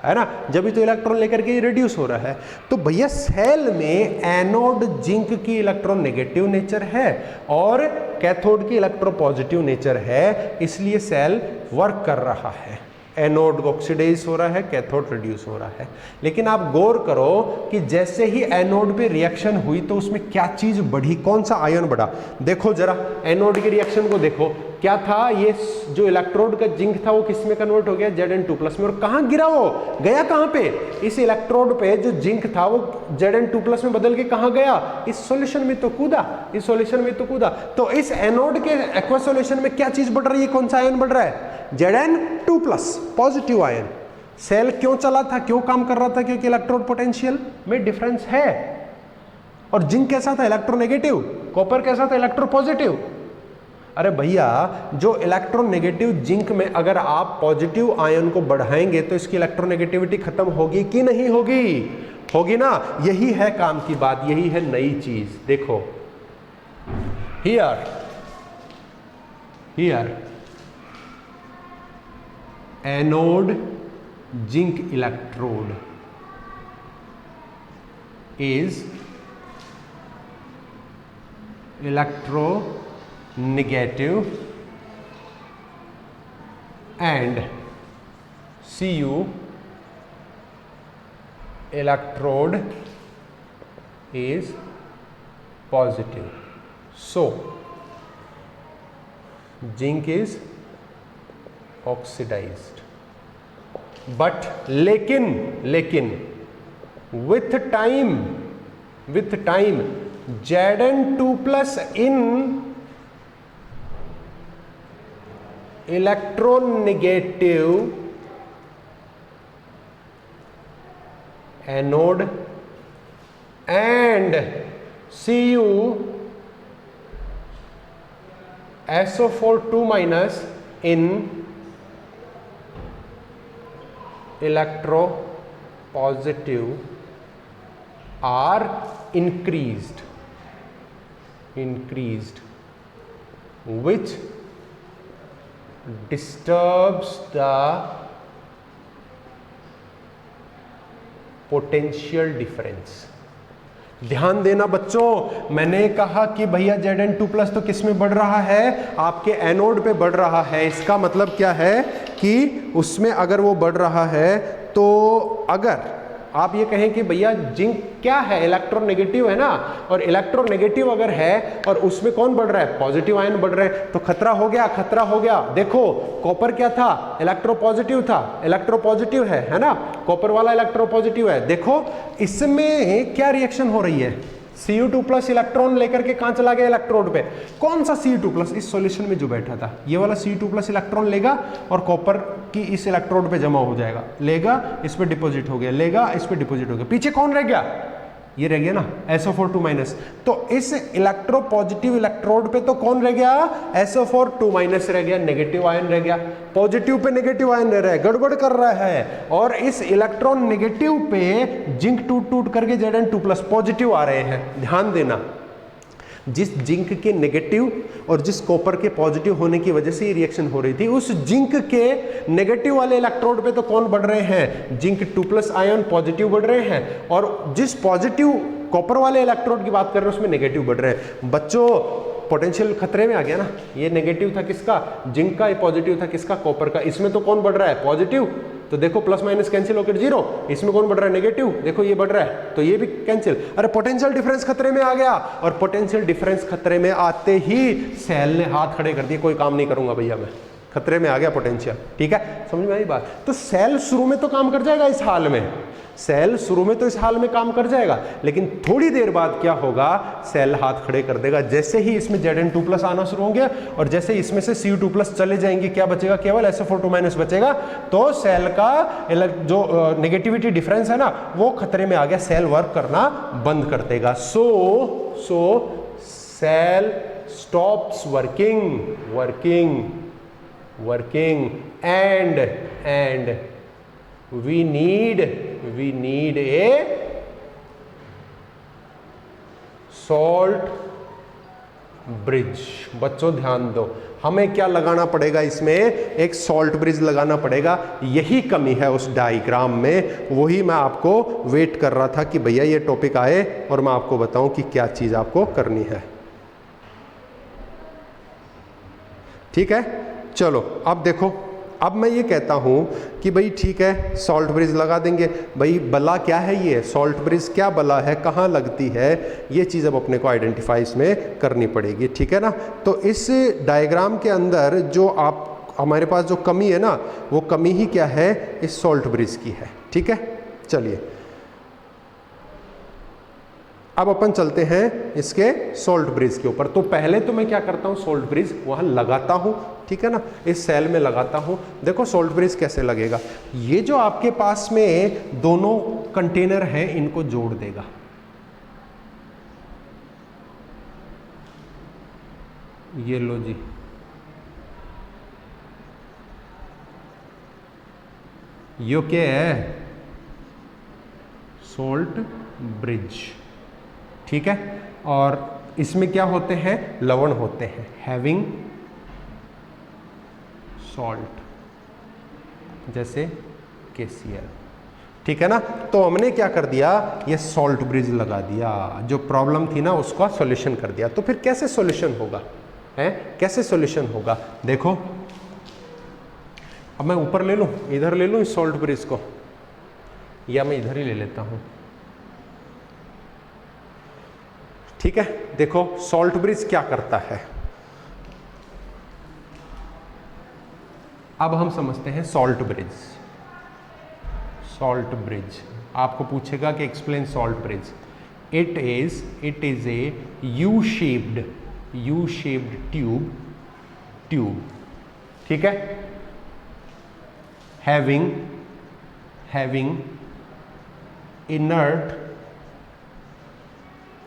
है ना, जब तो इलेक्ट्रॉन लेकर के रिड्यूस हो रहा है। तो भैया सेल में एनोड जिंक की इलेक्ट्रॉन नेगेटिव नेचर है और कैथोड की इलेक्ट्रो पॉजिटिव नेचर है, इसलिए सेल वर्क कर रहा है। एनोड ऑक्सीडाइज हो रहा है, कैथोड रिड्यूस हो रहा है। लेकिन आप गौर करो कि जैसे ही एनोड पे रिएक्शन हुई तो उसमें क्या चीज बढ़ी, कौन सा आयन बढ़ा? देखो जरा एनोड के रिएक्शन को देखो, क्या था? ये जो इलेक्ट्रोड का जिंक था वो किस में कन्वर्ट हो गया? Zn2+ में। और कहाँ गिरा? वो गया कहाँ पे? इस इलेक्ट्रोड पे जो जिंक था वो Zn2+ में बदल के कहाँ गया? इस सॉल्यूशन में तो कूदा, तो इस एनोड के एक्वा सॉल्यूशन में क्या चीज बढ़ रही है? कौन सा आयन बढ़ रहा है? Zn2+, positive ion. सेल क्यों चला था, क्यों काम कर रहा था? क्योंकि इलेक्ट्रोड पोटेंशियल में डिफरेंस है। और जिंक कैसा था? इलेक्ट्रोनेगेटिव। कॉपर कैसा था? इलेक्ट्रोपॉजिटिव। अरे भैया जो इलेक्ट्रोनेगेटिव जिंक में अगर आप पॉजिटिव आयन को बढ़ाएंगे तो इसकी इलेक्ट्रोनेगेटिविटी खत्म होगी कि नहीं होगी? होगी ना। यही है काम की बात, यही है नई चीज। देखो here anode zinc electrode is electronegative and Cu electrode is positive. So zinc is oxidized, but लेकिन with time Zn2+ in electronegative anode and Cu SO4 in electropositive are increased, which disturbs the potential difference. ध्यान देना बच्चों, मैंने कहा कि भैया Zn2+ तो किस में बढ़ रहा है? आपके एनोड पे बढ़ रहा है। इसका मतलब क्या है कि उसमें अगर वो बढ़ रहा है तो अगर आप ये कहें कि भैया जिंक क्या है? इलेक्ट्रोनेगेटिव है ना, और इलेक्ट्रोनेगेटिव अगर है और उसमें कौन बढ़ रहा है? पॉजिटिव आयन बढ़ रहे हैं, तो खतरा हो गया। देखो कॉपर क्या था? इलेक्ट्रोपॉजिटिव था, इलेक्ट्रोपॉजिटिव है ना, कॉपर वाला इलेक्ट्रोपॉजिटिव है। देखो इसमें क्या रिएक्शन हो रही है? Cu2+ इलेक्ट्रॉन लेकर के कहां चला गया? इलेक्ट्रोड पे। कौन सा Cu2+? इस सॉल्यूशन में जो बैठा था, ये वाला Cu2+ इलेक्ट्रॉन लेगा और कॉपर की इस इलेक्ट्रोड पे जमा हो जाएगा, लेगा इस पे डिपॉजिट हो गया, लेगा इस पे डिपॉजिट हो गया। पीछे कौन रह गया? ये रह गया ना SO4 तो इस इलेक्ट्रोपॉजिटिव इलेक्ट्रोड पे तो कौन रह गया? SO4 रह गया, नेगेटिव आयन रह गया। पॉजिटिव पे नेगेटिव आयन रह रहा है, गड़बड़ कर रहा है। और इस इलेक्ट्रॉन नेगेटिव पे जिंक टूट करके Zn2+ पॉजिटिव आ रहे हैं। ध्यान देना, जिस जिंक के नेगेटिव और जिस कॉपर के पॉजिटिव होने की वजह से ये रिएक्शन हो रही थी, उस जिंक के नेगेटिव वाले इलेक्ट्रोड पे तो कौन बढ़ रहे हैं? Zn2+ आयन पॉजिटिव बढ़ रहे हैं, और जिस पॉजिटिव कॉपर वाले इलेक्ट्रोड की बात कर रहे हैं उसमें नेगेटिव बढ़ रहे हैं। बच्चों पोटेंशियल खतरे में आ गया ना। ये नेगेटिव था किसका? जिंक का। ये पॉजिटिव था किसका? कॉपर का। इसमें तो कौन बढ़ रहा है? पॉजिटिव। तो देखो प्लस माइनस कैंसिल होकर 0, इसमें कौन बढ़ रहा है नेगेटिव, देखो ये बढ़ रहा है तो ये भी कैंसिल। अरे पोटेंशियल डिफरेंस खतरे में आ गया, और पोटेंशियल डिफरेंस खतरे में आते ही सेल ने हाथ खड़े कर दिए, कोई काम नहीं करूंगा भैया मैं, खतरे में आ गया पोटेंशियल। ठीक है, समझ में आई बात। तो सेल शुरू में तो काम कर जाएगा इस हाल में, सेल शुरू में तो इस हाल में काम कर जाएगा, लेकिन थोड़ी देर बाद क्या होगा, सेल हाथ खड़े कर देगा। जैसे ही इसमें Zn2+ आना शुरू होंगे और जैसे इसमें से Cu2+ चले जाएंगे, क्या बचेगा, केवल SO4 बचेगा। तो सेल का जो नेगेटिविटी डिफरेंस है ना, वो खतरे में आ गया, सेल वर्क करना बंद कर देगा। So cell stops working and we need a salt bridge। बच्चों ध्यान दो, हमें क्या लगाना पड़ेगा, इसमें एक सॉल्ट ब्रिज लगाना पड़ेगा। यही कमी है उस डायग्राम में, वही मैं आपको वेट कर रहा था कि भैया ये टॉपिक आए और मैं आपको बताऊं कि क्या चीज आपको करनी है। ठीक है, चलो अब देखो, अब मैं ये कहता हूं कि भाई ठीक है सॉल्ट ब्रिज लगा देंगे। भाई बला क्या है, ये सॉल्ट ब्रिज क्या बला है, कहाँ लगती है, ये चीज़ अब अपने को आइडेंटिफाई इसमें करनी पड़ेगी। ठीक है ना, तो इस डायग्राम के अंदर जो आप हमारे पास जो कमी है ना, वो कमी ही क्या है, इस सॉल्ट ब्रिज की है। ठीक है, चलिए अब अपन चलते हैं इसके सॉल्ट ब्रिज के ऊपर। तो पहले तो मैं क्या करता हूँ, सॉल्ट ब्रिज वहाँ लगाता हूँ। ठीक है ना, इस सेल में लगाता हूँ। देखो सॉल्ट ब्रिज कैसे लगेगा, ये जो आपके पास में दोनों कंटेनर हैं, इनको जोड़ देगा। ये लो जी, यो क्या है, सॉल्ट ब्रिज। ठीक है, और इसमें क्या होते हैं, लवण होते हैं, हैविंग सॉल्ट, जैसे KCl। ठीक है ना, तो हमने क्या कर दिया, ये सॉल्ट ब्रिज लगा दिया, जो प्रॉब्लम थी ना उसका सॉल्यूशन कर दिया। तो फिर कैसे सॉल्यूशन होगा, है कैसे सॉल्यूशन होगा, देखो अब मैं ऊपर ले लूं, इधर ले लूं इस सॉल्ट ब्रिज को, या मैं इधर ही ले लेता हूं। ठीक है, देखो सॉल्ट ब्रिज क्या करता है, अब हम समझते हैं सॉल्ट ब्रिज। सॉल्ट ब्रिज आपको पूछेगा कि explain salt bridge. It is a U shaped tube. ठीक है, हैविंग इनर्ट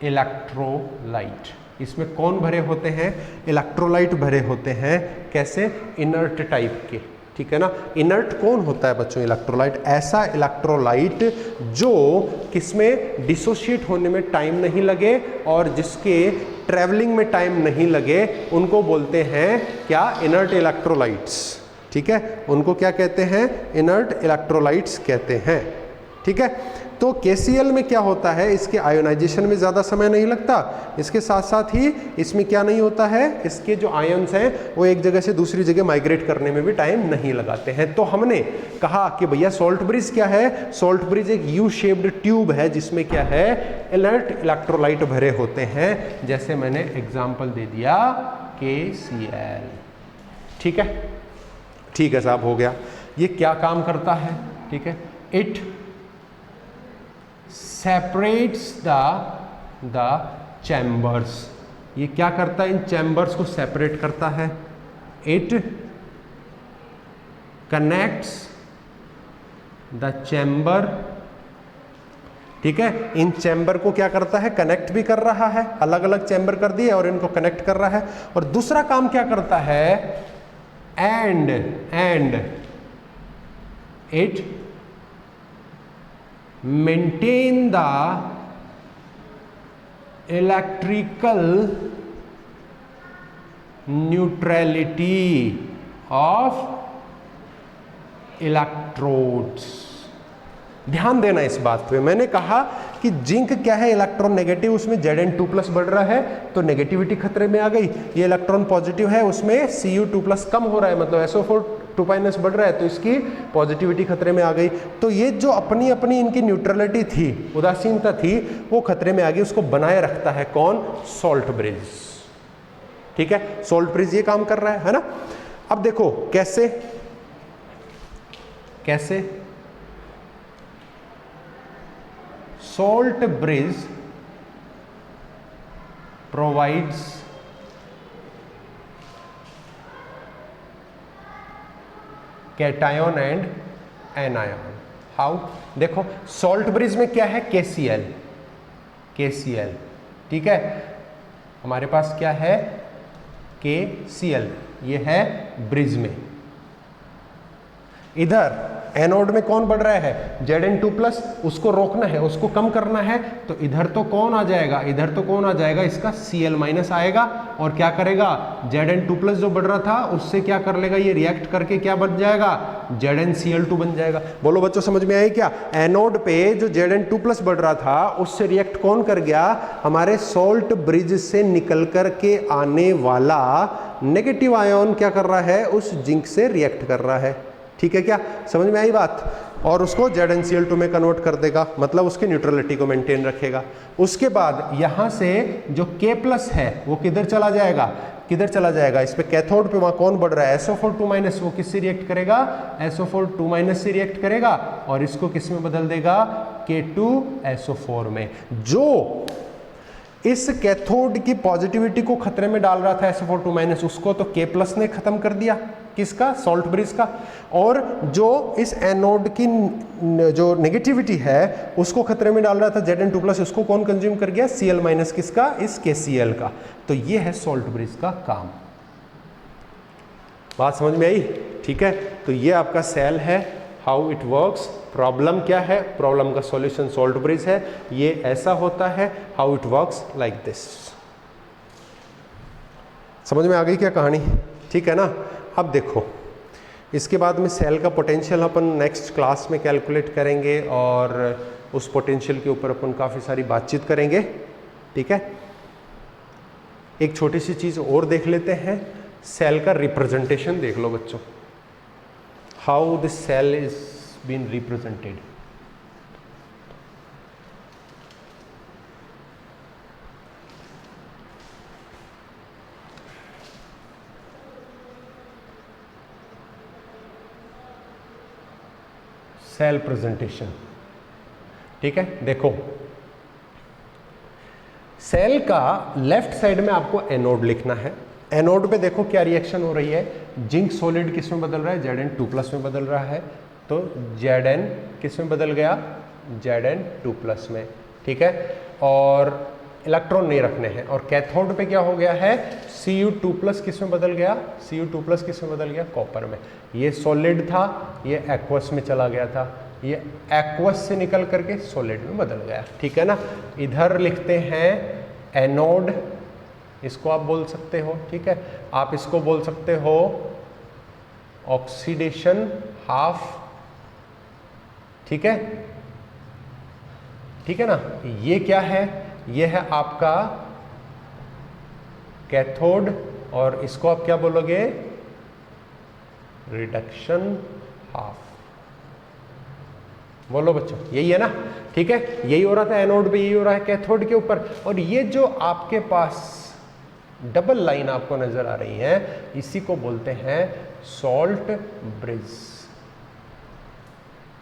इलेक्ट्रोलाइट। इसमें कौन भरे होते हैं, इलेक्ट्रोलाइट भरे होते हैं। कैसे, इनर्ट टाइप के। ठीक है ना, इनर्ट कौन होता है बच्चों, इलेक्ट्रोलाइट। ऐसा इलेक्ट्रोलाइट जो किसमें डिसोशिएट होने में टाइम नहीं लगे और जिसके ट्रैवलिंग में टाइम नहीं लगे, उनको बोलते हैं क्या, इनर्ट इलेक्ट्रोलाइट्स। ठीक है, उनको क्या कहते हैं, इनर्ट इलेक्ट्रोलाइट्स कहते हैं। ठीक है, तो KCl में क्या होता है, इसके आयोनाइजेशन में ज़्यादा समय नहीं लगता, इसके साथ साथ ही इसमें क्या नहीं होता है, इसके जो आयन्स हैं वो एक जगह से दूसरी जगह माइग्रेट करने में भी टाइम नहीं लगाते हैं। तो हमने कहा कि भैया सॉल्ट ब्रिज क्या है, सॉल्ट ब्रिज एक यू शेप्ड ट्यूब है जिसमें क्या है, इनर्ट इलेक्ट्रोलाइट भरे होते हैं। जैसे मैंने एग्जाम्पल दे दिया KCl। ठीक है, ठीक है साहब, हो गया। ये क्या काम करता है, ठीक है, इट सेपरेट्स द चैम्बर्स। ये क्या करता है, इन चैम्बर्स को सेपरेट करता है। It connects the chamber. ठीक है, इन चैम्बर को क्या करता है, कनेक्ट भी कर रहा है, अलग अलग चैम्बर कर दिए और इनको कनेक्ट कर रहा है। और दूसरा काम क्या करता है, and it maintain the electrical neutrality of electrodes. ध्यान देना इस बात पे, मैंने कहा कि जिंक क्या है, इलेक्ट्रॉन नेगेटिव, उसमें Zn2+ बढ़ रहा है तो नेगेटिविटी खतरे में आ गई। ये इलेक्ट्रॉन पॉजिटिव है, उसमें Cu2+ कम हो रहा है, मतलब SO4 2 बढ़ रहा है तो इसकी पॉजिटिविटी खतरे में आ गई। तो ये जो अपनी अपनी इनकी न्यूट्रलिटी थी, उदासीनता थी, वो खतरे में आ गई। उसको बनाए रखता है कौन? Salt bridge. ठीक है, सॉल्ट ब्रिज ये काम कर रहा है ना। अब देखो कैसे कैसे salt bridge provides cation and anion. How? देखो सॉल्ट ब्रिज में क्या है? KCl। ठीक है, हमारे पास क्या है? KCl, ये है ब्रिज में। इधर एनोड में कौन बढ़ रहा है? Zn2+, उसको रोकना है, उसको कम करना है, तो इधर तो कौन आ जाएगा? इधर तो कौन आ जाएगा? इसका Cl- आएगा और क्या करेगा? Zn2+ जो बढ़ रहा था उससे क्या कर लेगा? ये रिएक्ट करके क्या बन जाएगा? ZnCl2 बन जाएगा। बोलो बच्चों, समझ में आई क्या? एनोड पे जो Zn2+ बढ़ रहा था उससे रिएक्ट कौन कर गया? हमारे सॉल्ट ब्रिज से निकल कर के आने वाला नेगेटिव आयन क्या कर रहा है? उस जिंक से रिएक्ट कर रहा है। ठीक है क्या? समझ में आई बात? और उसको ZnCl2 में कन्वर्ट कर देगा, मतलब उसकी न्यूट्रलिटी को मेंटेन रखेगा। उसके बाद यहां से जो K+ है वो किधर चला जाएगा? किधर चला जाएगा? इस पे कैथोड पे वहां कौन बढ़ रहा है? SO4 वो किससे रिएक्ट करेगा? SO4 से रिएक्ट करेगा और इसको किस में बदल देगा? K2SO4 में। जो इस कैथोड की पॉजिटिविटी को खतरे में डाल रहा था SO4 उसको तो K+ ने खत्म कर दिया। किसका? सॉल्ट ब्रिज का। और जो इस एनोड की जो नेगेटिविटी है उसको खतरे में डाल रहा था Zn2+, उसको कौन कंज्यूम कर गया? Cl-। किसका? इस KCl का। तो ये है सॉल्ट ब्रिज का काम। बात समझ में आई? ठीक है, तो ये आपका सेल है, हाउ इट वर्क्स। प्रॉब्लम क्या है? प्रॉब्लम का सॉल्यूशन सॉल्ट ब्रिज है। ये ऐसा होता है, how it works like this. समझ में आ गई क्या कहानी? ठीक है ना। अब देखो इसके बाद में सेल का पोटेंशियल अपन नेक्स्ट क्लास में कैलकुलेट करेंगे और उस पोटेंशियल के ऊपर अपन काफ़ी सारी बातचीत करेंगे। ठीक है, एक छोटी सी चीज़ और देख लेते हैं, सेल का रिप्रेजेंटेशन देख लो बच्चों, how this cell is been represented. Cell presentation. ठीक है, देखो सेल का लेफ्ट साइड में आपको एनोड लिखना है। एनोड पे देखो क्या रिएक्शन हो रही है? जिंक सॉलिड किस में बदल रहा है? Zn2+ में बदल रहा है। तो Zn किस में बदल गया? Zn2+ में। ठीक है, और इलेक्ट्रॉन नहीं रखने हैं। और कैथोड पे क्या हो गया है? Cu2+ किस में बदल गया? Cu2+ किस में बदल गया? कॉपर में। ये सॉलिड था, ये एक्वस में चला गया था, ये एक्वस से निकल करके सॉलिड में बदल गया। ठीक है ना। इधर लिखते हैं एनोड, इसको आप बोल सकते हो। ठीक है, आप इसको बोल सकते हो ऑक्सीडेशन हाफ। ठीक है, ठीक है ना। ये क्या है? ये है आपका कैथोड और इसको आप क्या बोलोगे? Reduction half. बोलो बच्चों, यही है ना। ठीक है, यही हो रहा था एनोड पे, यही हो रहा है कैथोड के ऊपर। और ये जो आपके पास डबल लाइन आपको नजर आ रही है, इसी को बोलते हैं सॉल्ट ब्रिज।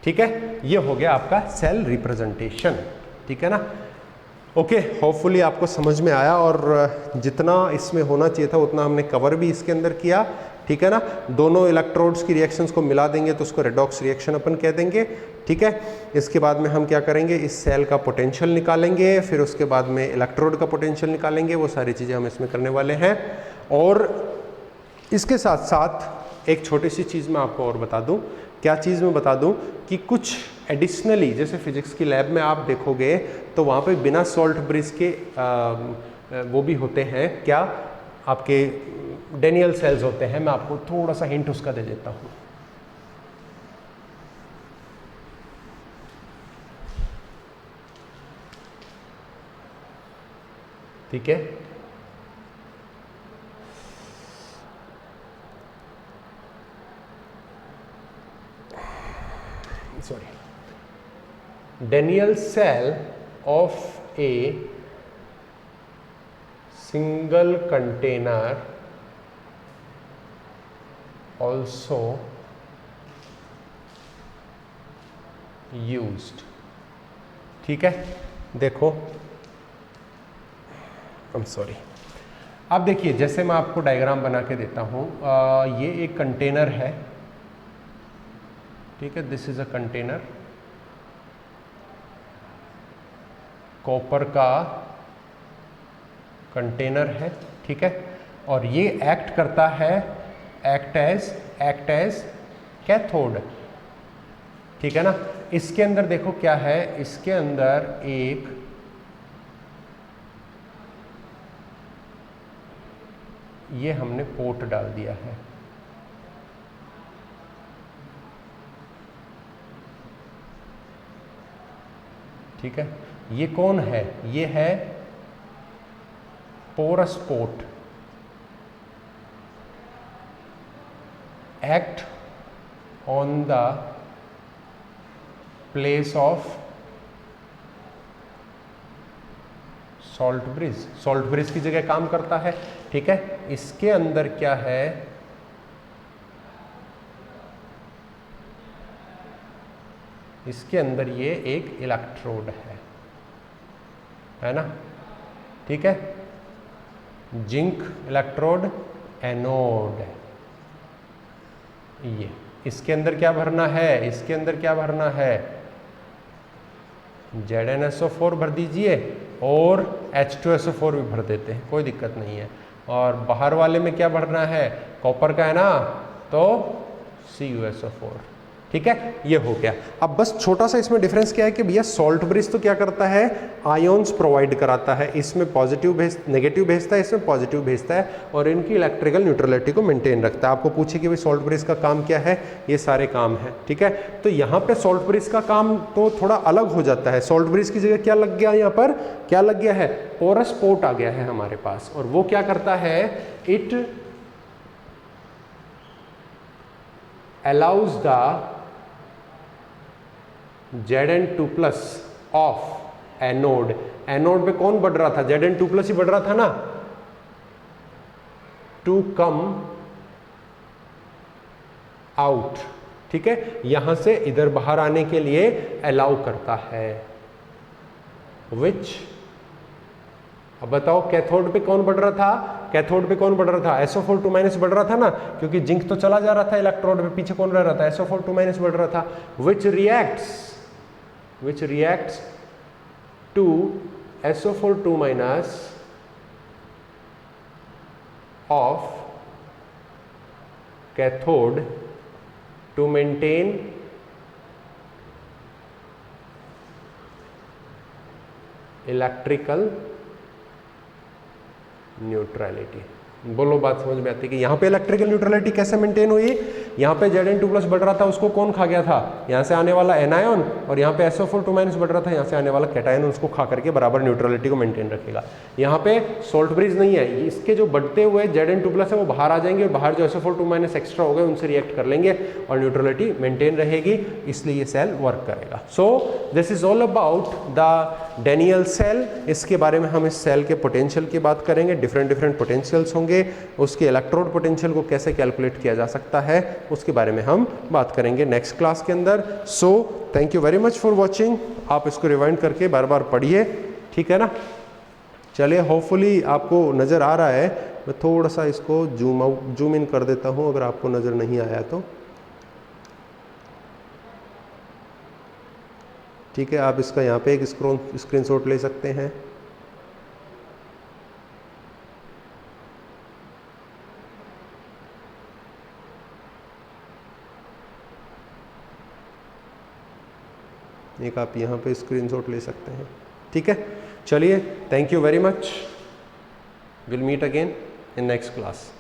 ठीक है, ये हो गया आपका सेल रिप्रेजेंटेशन। ठीक है ना। ओके, होपफुली आपको समझ में आया और जितना इसमें होना चाहिए था उतना हमने कवर भी इसके अंदर किया। ठीक है ना। दोनों इलेक्ट्रोड्स की रिएक्शंस को मिला देंगे तो उसको रेडॉक्स रिएक्शन अपन कह देंगे। ठीक है, इसके बाद में हम क्या करेंगे? इस सेल का पोटेंशियल निकालेंगे, फिर उसके बाद में इलेक्ट्रोड का पोटेंशियल निकालेंगे। वो सारी चीज़ें हम इसमें करने वाले हैं। और इसके साथ साथ एक छोटी सी चीज़ मैं आपको और बता दूं। क्या चीज़ मैं बता दूं? कि कुछ एडिशनली, जैसे फिजिक्स की लैब में आप देखोगे तो वहाँ पे बिना सॉल्ट ब्रिज के वो भी होते हैं, क्या आपके डेनियल सेल्स होते हैं। मैं आपको थोड़ा सा हिंट उसका दे देता हूँ। ठीक है, Daniell cell of a single container also used। ठीक है, देखो अब देखिए, जैसे मैं आपको डायग्राम बना के देता हूँ, ये एक कंटेनर है, ठीक है, this is a container, copper का कंटेनर है, ठीक है, और ये एक्ट करता है, एक्ट एज कैथोड, ठीक है ना। इसके अंदर देखो क्या है, इसके अंदर एक ये हमने पोर्ट डाल दिया है, ठीक है। ये कौन है, ये है porous pot, act on the place of salt bridge की जगह काम करता है, ठीक है। इसके अंदर क्या है, इसके अंदर ये एक इलेक्ट्रोड है ना, ठीक है, जिंक इलेक्ट्रोड एनोड, ये इसके अंदर क्या भरना है, इसके अंदर क्या भरना है, ZnSO4 भर दीजिए और H2SO4 भी भर देते हैं, कोई दिक्कत नहीं है। और बाहर वाले में क्या भरना है, कॉपर का है ना, तो CuSO4, ठीक है, ये हो गया। अब बस छोटा सा इसमें डिफरेंस क्या है कि भैया सॉल्ट ब्रिज तो क्या करता है, आयोन्स प्रोवाइड कराता है, इसमें नेगेटिव भेजता है, इसमें पॉजिटिव भेजता है, और इनकी इलेक्ट्रिकल न्यूट्रलिटी को मेंटेन रखता है। आपको पूछे कि भाई सॉल्ट ब्रिज का काम क्या है, ये सारे काम है, ठीक है। तो यहाँ पे सॉल्ट ब्रिज का काम तो थोड़ा अलग हो जाता है। सॉल्ट ब्रिज की जगह क्या लग गया, यहाँ पर क्या लग गया है, पोरस पोर्ट आ गया है हमारे पास, और वो क्या करता है, it allows the Zn2+ of anode, anode पे कौन बढ़ रहा था, Zn2+ ही बढ़ रहा था ना, टू कम आउट, ठीक है, यहां से इधर बाहर आने के लिए अलाउ करता है, विच, अब बताओ कैथोड पे कौन बढ़ रहा था, कैथोड पे कौन बढ़ रहा था, SO4 2- बढ़ रहा था ना, क्योंकि जिंक तो चला जा रहा था इलेक्ट्रोड पे, पीछे कौन रह रहा था, SO4 2- बढ़ रहा था, which reacts to SO4 2- of cathode to maintain electrical neutrality. बोलो बात समझ में आती है कि यहाँ पे इलेक्ट्रिकल न्यूट्रलिटी कैसे मेंटेन हुई, यहाँ पे Zn2+ बढ़ रहा था, उसको कौन खा गया था, यहाँ से आने वाला एनायन, और यहाँ पे SO4 2- बढ़ रहा था, यहाँ से आने वाला कैटायन, उसको खा करके बराबर न्यूट्रलिटी को मेंटेन रखेगा। यहाँ पे सॉल्ट ब्रिज नहीं है, इसके जो बढ़ते हुए Zn2+ है वो बाहर आ जाएंगे, और बाहर जो SO4 2- एक्स्ट्रा हो गए उनसे रिएक्ट कर लेंगे और न्यूट्रलिटी मेंटेन रहेगी, इसलिए ये सेल वर्क करेगा। So this is all about the Daniell cell. इसके बारे में हम इस सेल के पोटेंशियल की बात करेंगे, डिफरेंट पोटेंशियल्स होंगे, उसके इलेक्ट्रोड पोटेंशियल को कैसे कैलकुलेट किया जा सकता है उसके बारे में हम बात करेंगे नेक्स्ट क्लास के अंदर। So thank you very much for watching. आप इसको रिवाइंड करके बार बार पढ़िए, ठीक है ना। चलिए, होपफुली आपको नज़र आ रहा है। मैं थोड़ा सा इसको जूम इन कर देता हूँ अगर आपको नज़र नहीं आया तो, ठीक है। आप इसका यहाँ पे एक स्क्रीनशॉट ले सकते हैं। एक आप यहाँ पे स्क्रीनशॉट ले सकते हैं, ठीक है। चलिए, thank you very much, will meet again in next class.